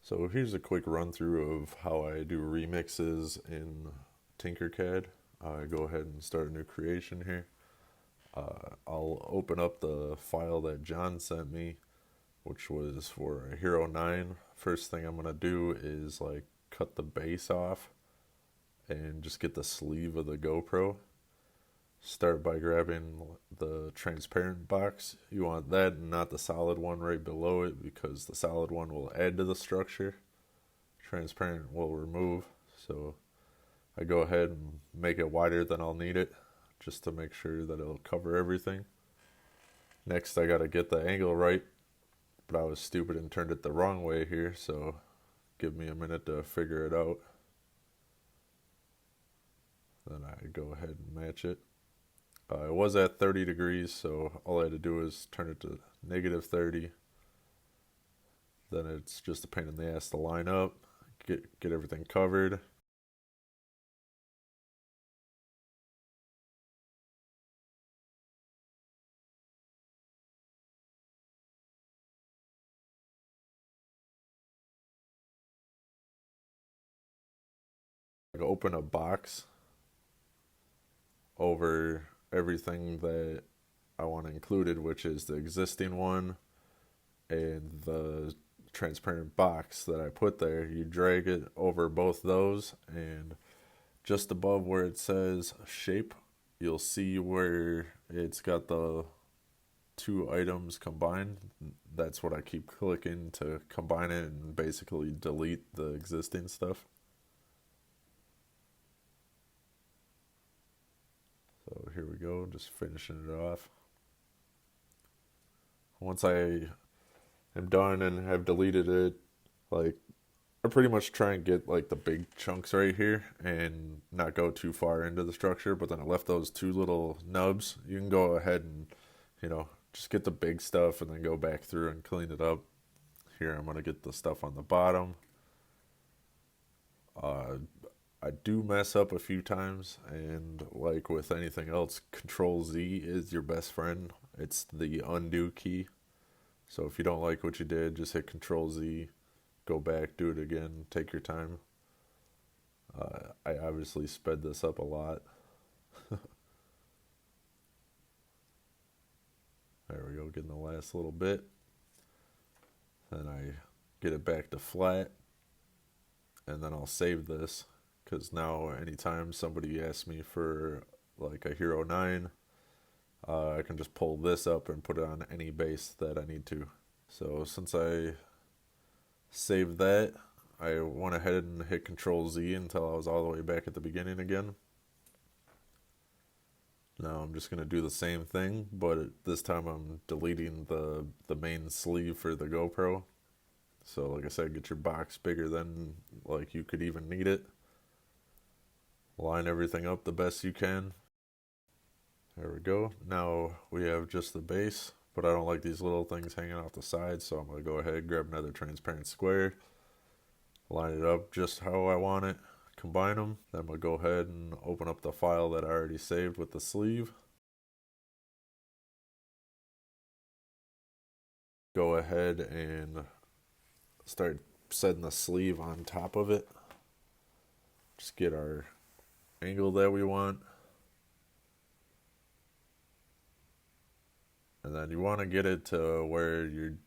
So here's a quick run through of how I do remixes in tinkercad. I go ahead and start a new creation here. I'll open up the file that John sent me, which was for a Hero 9. First thing I'm going to do is like cut the base off and just get the sleeve of the GoPro. Start by grabbing the transparent box. You want that and not the solid one right below it, because the solid one will add to the structure. Transparent will remove. So I go ahead and make it wider than I'll need it, just to make sure that it'll cover everything. Next I gotta get the angle right, but I was stupid and turned it the wrong way here, so give me a minute to figure it out. Then I go ahead and match it. It was at 30 degrees, so all I had to do was turn it to -30. Then it's just a pain in the ass to line up, get everything covered. Open a box over everything that I want included, which is the existing one and the transparent box that I put there. You drag it over both those, and just above where it says shape, you'll see where it's got the two items combined. That's what I keep clicking to combine it and basically delete the existing stuff. So here we go, just finishing it off. Once I am done and have deleted it, like, I pretty much try and get like the big chunks right here and not go too far into the structure, but then I left those two little nubs. You can go ahead and, just get the big stuff and then go back through and clean it up. Here I'm going to get the stuff on the bottom. I do mess up a few times, and like with anything else, Control Z is your best friend. It's the undo key. So if you don't like what you did, just hit Control Z, go back, do it again, take your time. I obviously sped this up a lot. There we go, getting the last little bit. Then I get it back to flat, and then I'll save this, because now anytime somebody asks me for like a Hero 9, I can just pull this up and put it on any base that I need to. So since I saved that, I went ahead and hit Control Z until I was all the way back at the beginning again. Now I'm just going to do the same thing, but this time I'm deleting the main sleeve for the GoPro. So like I said, get your box bigger than like you could even need it. Line everything up the best you can. There we go. Now we have just the base, but I don't like these little things hanging off the side, so I'm going to go ahead and grab another transparent square, line it up just how I want it, combine them. Then I'm going to go ahead and open up the file that I already saved with the sleeve. Go ahead and start setting the sleeve on top of it. Just get our angle that we want. And then you want to get it to where you're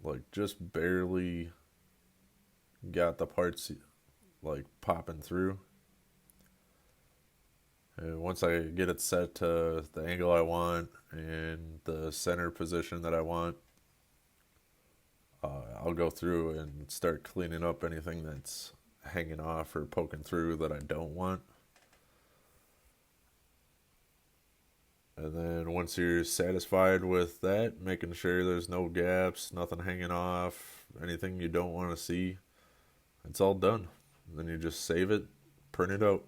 like just barely got the parts like popping through. And once I get it set to the angle I want and the center position that I want, I'll go through and start cleaning up anything that's hanging off or poking through that I don't want. And then once you're satisfied with that, making sure there's no gaps, nothing hanging off, anything you don't want to see, it's all done. And then you just save it, print it out.